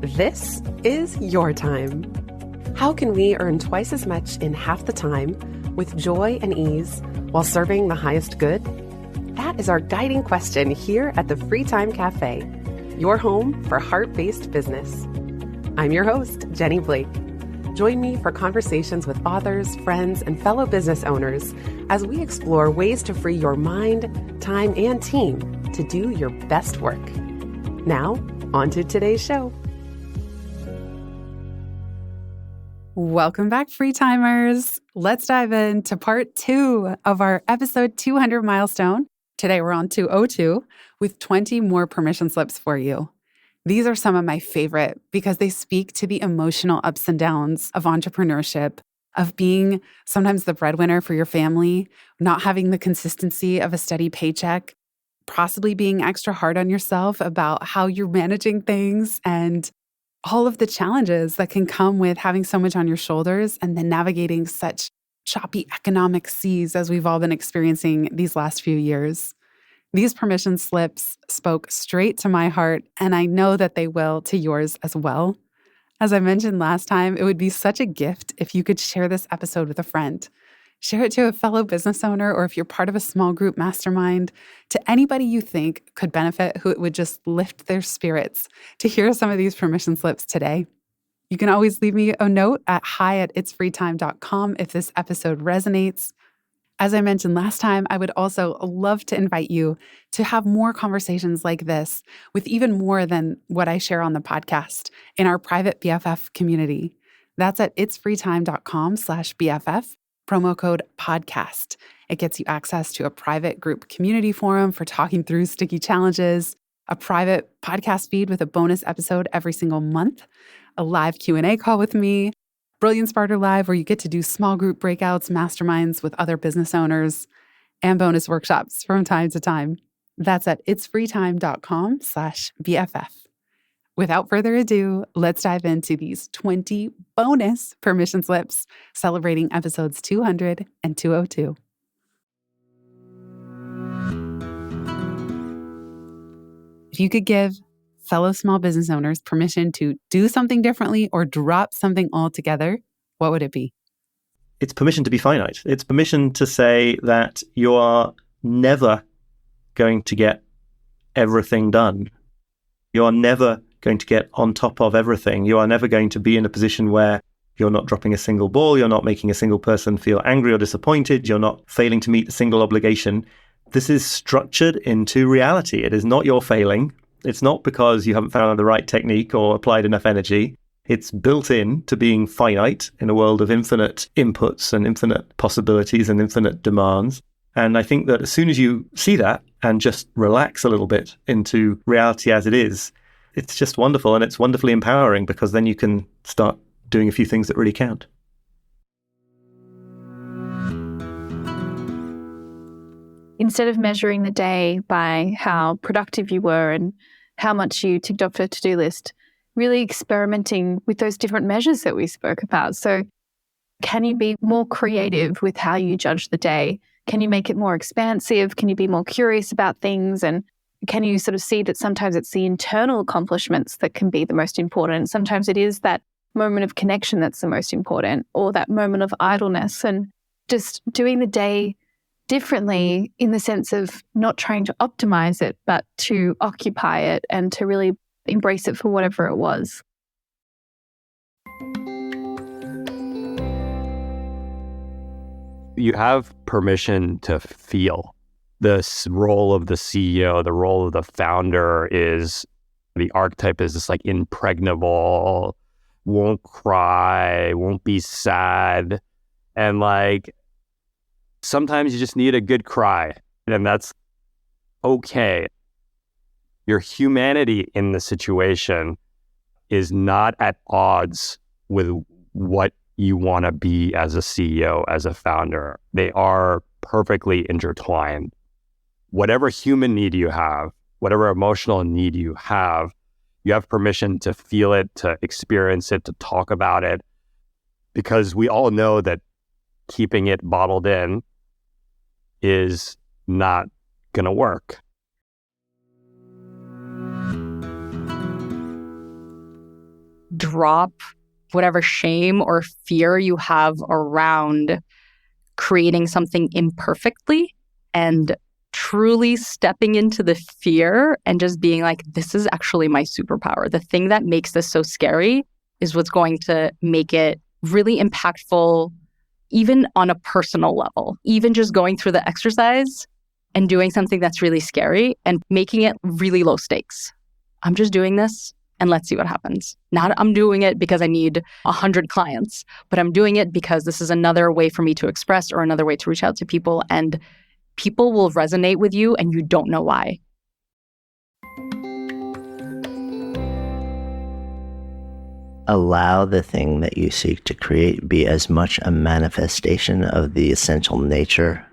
This is your time. How can we earn twice as much in half the time with joy and ease while serving the highest good? That is our guiding question here at the Free Time Cafe, your home for heart-based business. I'm your host, Jenny Blake. Join me for conversations with authors, friends, and fellow business owners as we explore ways to free your mind, time, and team to do your best work. Now, on to today's show. Welcome back, Free Timers. Let's dive into part 2 of our episode 200 milestone. Today we're on 202 with 20 more permission slips for you. These are some of my favorite because they speak to the emotional ups and downs of entrepreneurship, of being sometimes the breadwinner for your family, not having the consistency of a steady paycheck, possibly being extra hard on yourself about how you're managing things, and all of the challenges that can come with having so much on your shoulders and then navigating such choppy economic seas as we've all been experiencing these last few years. These permission slips spoke straight to my heart, and I know that they will to yours as well. As I mentioned last time, it would be such a gift if you could share this episode with a friend. Share it to a fellow business owner, or if you're part of a small group mastermind, to anybody you think could benefit, who it would just lift their spirits to hear some of these permission slips today. You can always leave me a note at hi@itsfreetime.com if this episode resonates. As I mentioned last time, I would also love to invite you to have more conversations like this with even more than what I share on the podcast in our private BFF community. That's at itsfreetime.com/BFF, promo code podcast. It gets you access to a private group community forum for talking through sticky challenges, a private podcast feed with a bonus episode every single month, a live Q&A call with me, Brilliant Sparter Live, where you get to do small group breakouts, masterminds with other business owners, and bonus workshops from time to time. That's at itsfreetime.com/BFF. Without further ado, let's dive into these 20 bonus permission slips celebrating episodes 200 and 202. If you could give fellow small business owners permission to do something differently or drop something altogether, what would it be? It's permission to be finite. It's permission to say that you are never going to get everything done. You are never going to get on top of everything. You are never going to be in a position where you're not dropping a single ball, you're not making a single person feel angry or disappointed, you're not failing to meet a single obligation. This is structured into reality. It is not your failing. It's not because you haven't found the right technique or applied enough energy. It's built in to being finite in a world of infinite inputs and infinite possibilities and infinite demands. And I think that as soon as you see that and just relax a little bit into reality as it is, it's just wonderful, and it's wonderfully empowering, because then you can start doing a few things that really count. Instead of measuring the day by how productive you were and how much you ticked off a to-do list, really experimenting with those different measures that we spoke about. So can you be more creative with how you judge the day? Can you make it more expansive? Can you be more curious about things? And can you sort of see that sometimes it's the internal accomplishments that can be the most important? Sometimes it is that moment of connection that's the most important, or that moment of idleness, and just doing the day differently in the sense of not trying to optimize it, but to occupy it and to really embrace it for whatever it was. You have permission to feel. This role of the CEO, the role of the founder is, the archetype is this like impregnable, won't cry, won't be sad. And like, sometimes you just need a good cry, and that's okay. Your humanity in the situation is not at odds with what you want to be as a CEO, as a founder. They are perfectly intertwined. Whatever human need you have, whatever emotional need you have permission to feel it, to experience it, to talk about it, because we all know that keeping it bottled in is not going to work. drop whatever shame or fear you have around creating something imperfectly and truly stepping into the fear and just being like, this is actually my superpower. The thing that makes this so scary is what's going to make it really impactful, even on a personal level. Even just going through the exercise and doing something that's really scary and making it really low stakes. I'm just doing this and let's see what happens. Not I'm doing it because I need 100 clients, but I'm doing it because this is another way for me to express or another way to reach out to people, and people will resonate with you and you don't know why. Allow the thing that you seek to create be as much a manifestation of the essential nature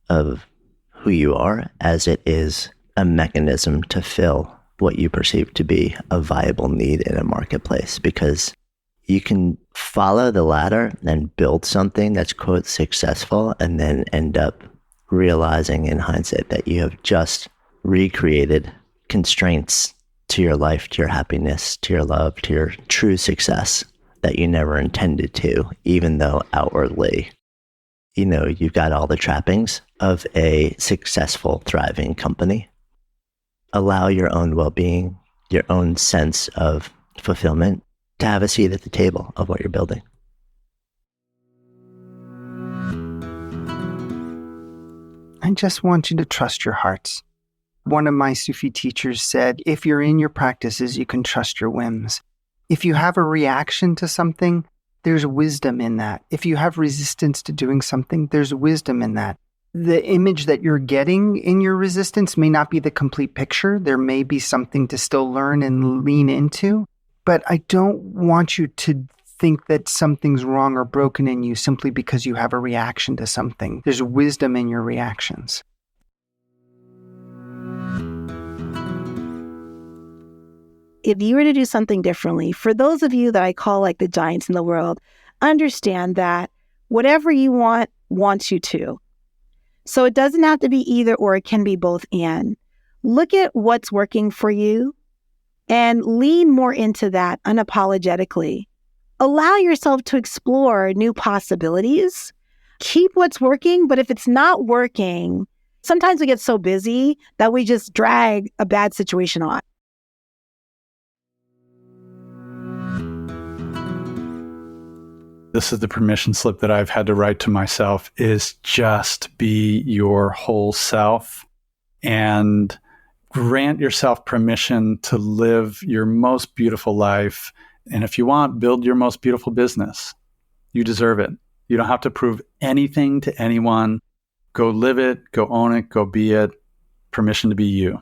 of who you are as it is a mechanism to fill what you perceive to be a viable need in a marketplace. Because you can follow the ladder and build something that's, quote, successful, and then end up realizing in hindsight that you have just recreated constraints to your life, to your happiness, to your love, to your true success that you never intended to, even though outwardly, you've got all the trappings of a successful, thriving company. Allow your own well-being, your own sense of fulfillment to have a seat at the table of what you're building. I just want you to trust your hearts. One of my Sufi teachers said, if you're in your practices, you can trust your whims. If you have a reaction to something, there's wisdom in that. If you have resistance to doing something, there's wisdom in that. The image that you're getting in your resistance may not be the complete picture. There may be something to still learn and lean into, but I don't want you to think that something's wrong or broken in you simply because you have a reaction to something. There's wisdom in your reactions. If you were to do something differently, for those of you that I call like the giants in the world, understand that whatever you want wants you to. So it doesn't have to be either or, it can be both and. Look at what's working for you and lean more into that unapologetically. Allow yourself to explore new possibilities. Keep what's working, but if it's not working, sometimes we get so busy that we just drag a bad situation on. This is the permission slip that I've had to write to myself, is just be your whole self and grant yourself permission to live your most beautiful life. And if you want, build your most beautiful business. You deserve it. You don't have to prove anything to anyone. Go live it, go own it, go be it. Permission to be you.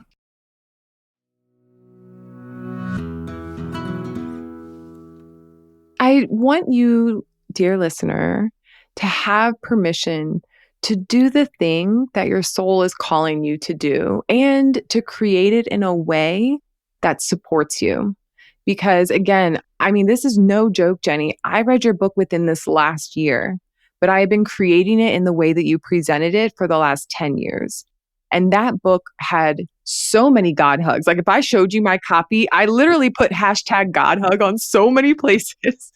I want you, dear listener, to have permission to do the thing that your soul is calling you to do and to create it in a way that supports you. Because again, this is no joke, Jenny. I read your book within this last year, but I have been creating it in the way that you presented it for the last 10 years. And that book had so many God hugs. Like if I showed you my copy, I literally put hashtag God hug on so many places.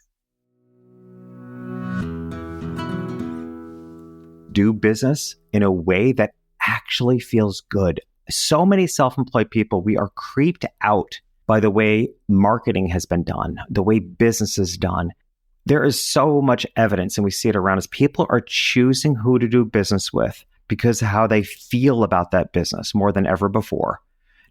Do business in a way that actually feels good. So many self-employed people, we are creeped out by the way marketing has been done, the way business is done. There is so much evidence, and we see it around us. People are choosing who to do business with because of how they feel about that business more than ever before.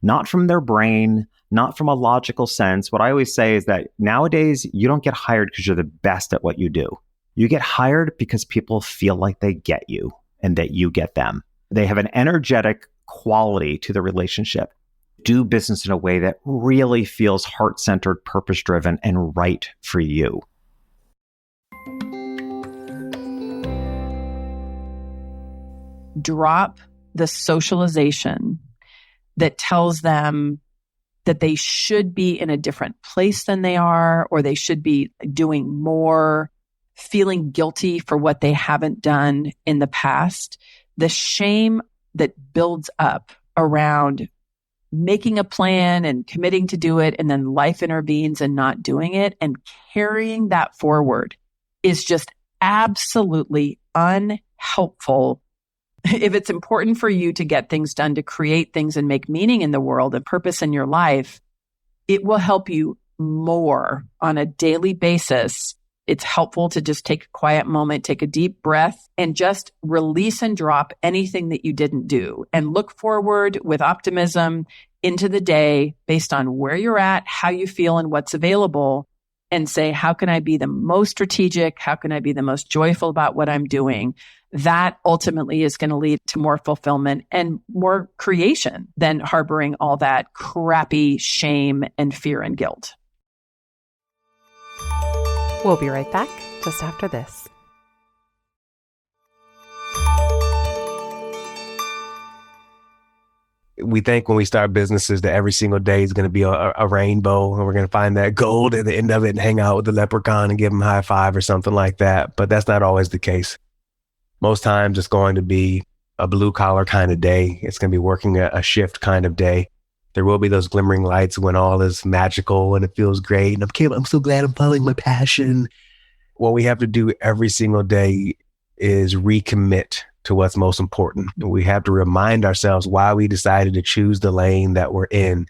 Not from their brain, not from a logical sense. What I always say is that nowadays, you don't get hired because you're the best at what you do. You get hired because people feel like they get you and that you get them. They have an energetic quality to the relationship. Do business in a way that really feels heart-centered, purpose-driven, and right for you. Drop the socialization that tells them that they should be in a different place than they are, or they should be doing more, feeling guilty for what they haven't done in the past. The shame that builds up around making a plan and committing to do it, and then life intervenes and not doing it, and carrying that forward is just absolutely unhelpful. If it's important for you to get things done, to create things and make meaning in the world and purpose in your life, it will help you more on a daily basis. It's helpful to just take a quiet moment, take a deep breath, and just release and drop anything that you didn't do and look forward with optimism into the day based on where you're at, how you feel, and what's available, and say, how can I be the most strategic? How can I be the most joyful about what I'm doing? That ultimately is going to lead to more fulfillment and more creation than harboring all that crappy shame and fear and guilt. We'll be right back just after this. We think when we start businesses that every single day is going to be a rainbow and we're going to find that gold at the end of it and hang out with the leprechaun and give him a high five or something like that. But that's not always the case. Most times it's going to be a blue collar kind of day. It's going to be working a shift kind of day. There will be those glimmering lights when all is magical and it feels great. And I'm so glad I'm following my passion. What we have to do every single day is recommit to what's most important. We have to remind ourselves why we decided to choose the lane that we're in.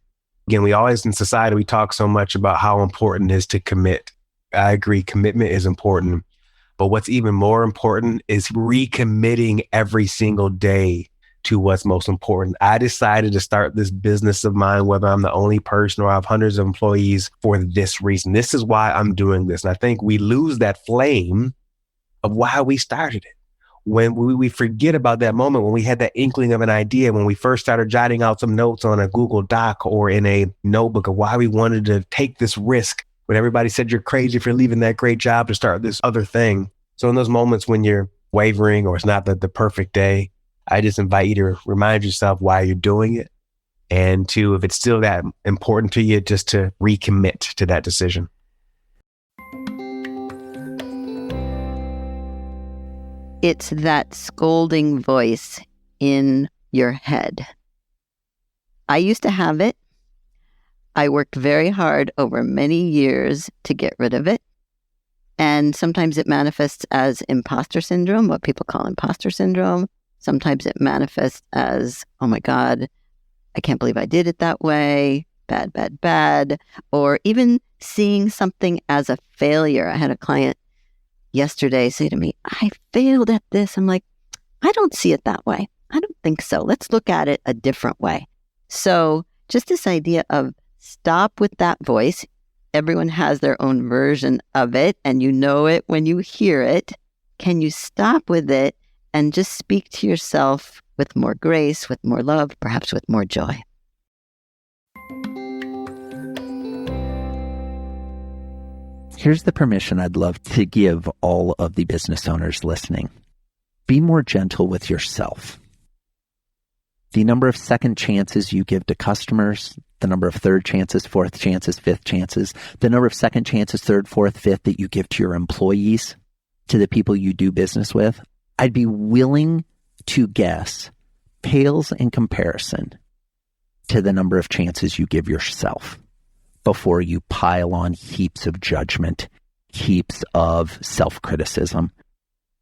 Again, we always in society, we talk so much about how important it is to commit. I agree, commitment is important. But what's even more important is recommitting every single day to what's most important. I decided to start this business of mine, whether I'm the only person or I have hundreds of employees, for this reason. This is why I'm doing this. And I think we lose that flame of why we started it. When we forget about that moment, when we had that inkling of an idea, when we first started jotting out some notes on a Google Doc or in a notebook of why we wanted to take this risk, when everybody said you're crazy for leaving that great job to start this other thing. So in those moments when you're wavering or it's not the perfect day, I just invite you to remind yourself why you're doing it. And two, if it's still that important to you, just to recommit to that decision. It's that scolding voice in your head. I used to have it. I worked very hard over many years to get rid of it. And sometimes it manifests as imposter syndrome, what people call imposter syndrome. Sometimes it manifests as, oh my God, I can't believe I did it that way. Bad, bad, bad. Or even seeing something as a failure. I had a client yesterday say to me, I failed at this. I'm like, I don't see it that way. I don't think so. Let's look at it a different way. So just this idea of stop with that voice. Everyone has their own version of it, and you know it when you hear it. Can you stop with it and just speak to yourself with more grace, with more love, perhaps with more joy? Here's the permission I'd love to give all of the business owners listening. Be more gentle with yourself. The number of second chances you give to customers, the number of third chances, fourth chances, fifth chances, the number of second chances, third, fourth, fifth that you give to your employees, to the people you do business with, I'd be willing to guess pales in comparison to the number of chances you give yourself before you pile on heaps of judgment, heaps of self-criticism.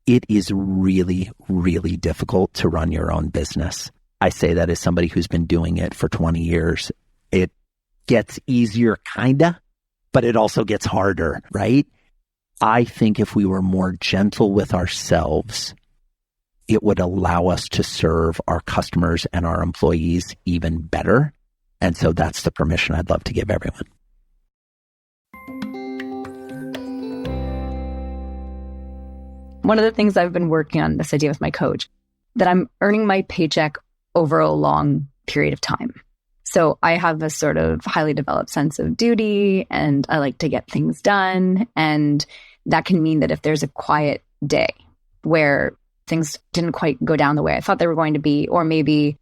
It is really, really difficult to run your own business. I say that as somebody who's been doing it for 20 years. It gets easier, kinda, but it also gets harder, right? I think if we were more gentle with ourselves, it would allow us to serve our customers and our employees even better. And so that's the permission I'd love to give everyone. One of the things I've been working on, this idea with my coach, that I'm earning my paycheck over a long period of time. So I have a sort of highly developed sense of duty, and I like to get things done. And that can mean that if there's a quiet day where things didn't quite go down the way I thought they were going to be, or maybe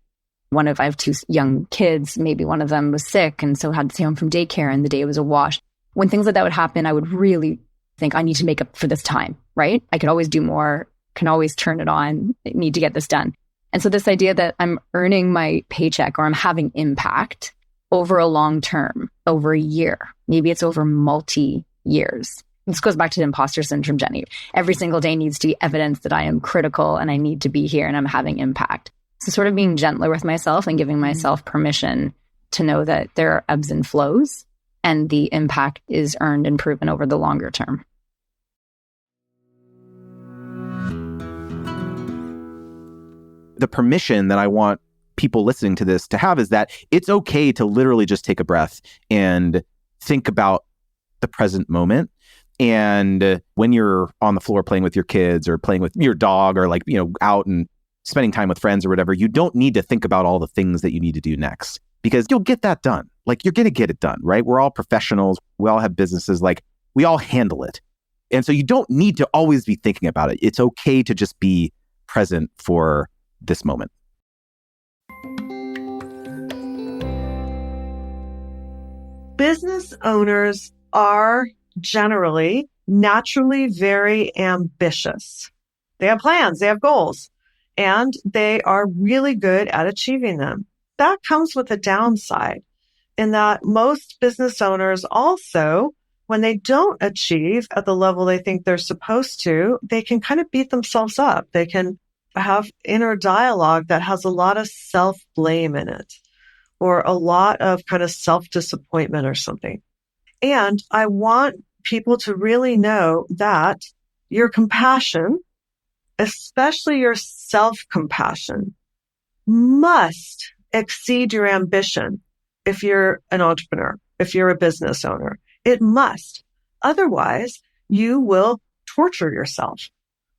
I have two young kids, maybe one of them was sick and so had to stay home from daycare and the day was a wash. When things like that would happen, I would really think I need to make up for this time, right? I could always do more, can always turn it on, need to get this done. And so this idea that I'm earning my paycheck or I'm having impact over a long term, over a year, maybe it's over multi-years. This goes back to the imposter syndrome, Jenny. Every single day needs to be evidence that I am critical and I need to be here and I'm having impact. So sort of being gentler with myself and giving myself permission to know that there are ebbs and flows and the impact is earned and proven over the longer term. The permission that I want people listening to this to have is that it's okay to literally just take a breath and think about the present moment. And when you're on the floor playing with your kids or playing with your dog or out and spending time with friends or whatever, you don't need to think about all the things that you need to do next because you'll get that done. You're going to get it done, right? We're all professionals. We all have businesses. We all handle it. And so you don't need to always be thinking about it. It's okay to just be present for this moment. Business owners are generally naturally very ambitious. They have plans, they have goals, and they are really good at achieving them. That comes with a downside in that most business owners also, when they don't achieve at the level they think they're supposed to, they can kind of beat themselves up. They can have inner dialogue that has a lot of self-blame in it or a lot of kind of self-disappointment or something. And I want people to really know that your compassion, especially your self-compassion, must exceed your ambition if you're an entrepreneur, if you're a business owner. It must. Otherwise, you will torture yourself.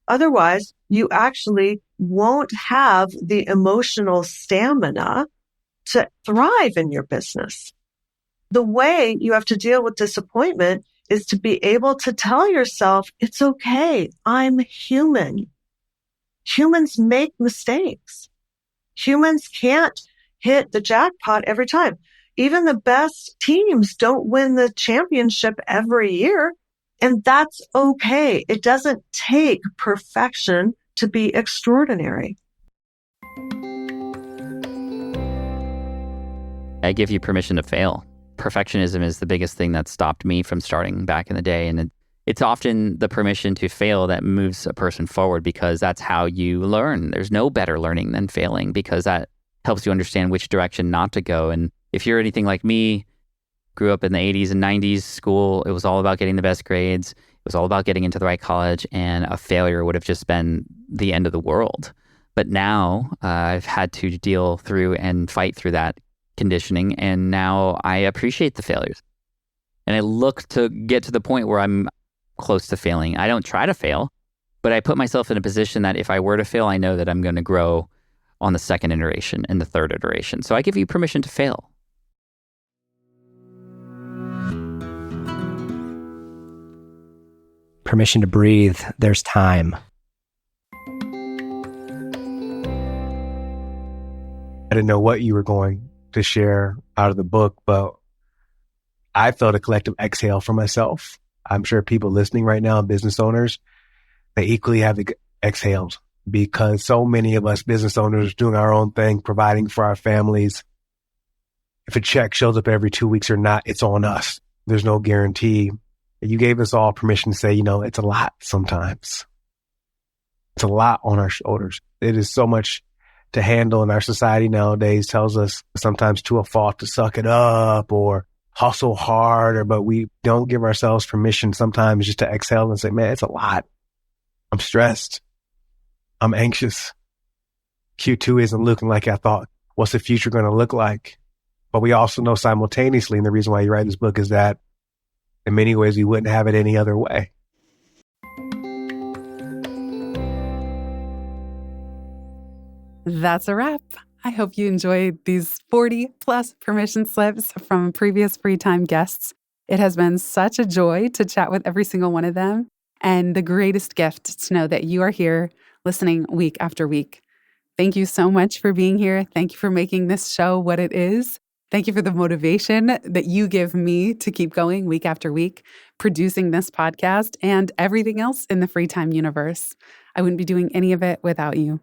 Otherwise, you actually won't have the emotional stamina to thrive in your business. The way you have to deal with disappointment is to be able to tell yourself, it's okay, I'm human. Humans make mistakes. Humans can't hit the jackpot every time. Even the best teams don't win the championship every year. And that's okay. It doesn't take perfection to be extraordinary. I give you permission to fail. Perfectionism is the biggest thing that stopped me from starting back in the day. And it's often the permission to fail that moves a person forward because that's how you learn. There's no better learning than failing because that helps you understand which direction not to go. And if you're anything like me, grew up in the 80s and 90s school, it was all about getting the best grades. It was all about getting into the right college, and a failure would have just been the end of the world. But now I've had to deal through and fight through that conditioning, and now I appreciate the failures. And I look to get to the point where I'm close to failing. I don't try to fail, but I put myself in a position that if I were to fail, I know that I'm going to grow on the second iteration and the third iteration. So I give you permission to fail. Permission to breathe. There's time. I didn't know what you were going to share out of the book, but I felt a collective exhale for myself. I'm sure people listening right now, business owners, they equally have exhaled because so many of us business owners doing our own thing, providing for our families. If a check shows up every 2 weeks or not, it's on us. There's no guarantee. You gave us all permission to say, it's a lot sometimes. It's a lot on our shoulders. It is so much to handle, and our society nowadays tells us sometimes to a fault to suck it up or hustle harder, but we don't give ourselves permission sometimes just to exhale and say, man, it's a lot. I'm stressed. I'm anxious. Q2 isn't looking like I thought. What's the future going to look like? But we also know simultaneously, and the reason why you write this book is that in many ways, we wouldn't have it any other way. That's a wrap. I hope you enjoyed these 40 plus permission slips from previous free time guests. It has been such a joy to chat with every single one of them, and the greatest gift to know that you are here listening week after week. Thank you so much for being here. Thank you for making this show what it is. Thank you for the motivation that you give me to keep going week after week, producing this podcast and everything else in the free time universe. I wouldn't be doing any of it without you.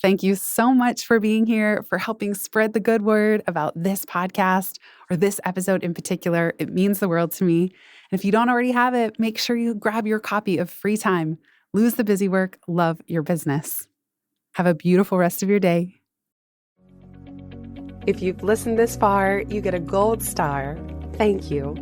Thank you so much for being here, for helping spread the good word about this podcast or this episode in particular. It means the world to me. And if you don't already have it, make sure you grab your copy of Free Time. Lose the busy work, love your business. Have a beautiful rest of your day. If you've listened this far, you get a gold star. Thank you.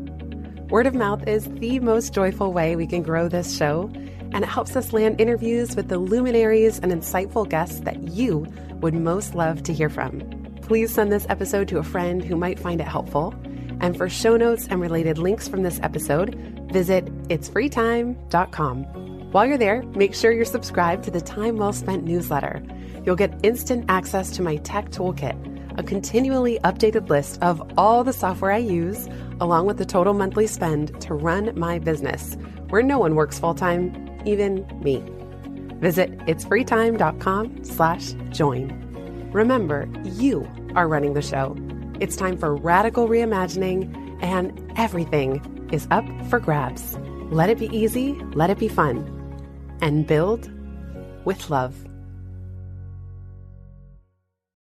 Word of mouth is the most joyful way we can grow this show, and it helps us land interviews with the luminaries and insightful guests that you would most love to hear from. Please send this episode to a friend who might find it helpful. And for show notes and related links from this episode, visit itsfreetime.com. While you're there, make sure you're subscribed to the Time Well Spent newsletter. You'll get instant access to my tech toolkit, a continually updated list of all the software I use, along with the total monthly spend to run my business, where no one works full-time, even me. Visit itsfreetime.com/join. Remember, you are running the show. It's time for radical reimagining, and everything is up for grabs. Let it be easy, let it be fun, and build with love.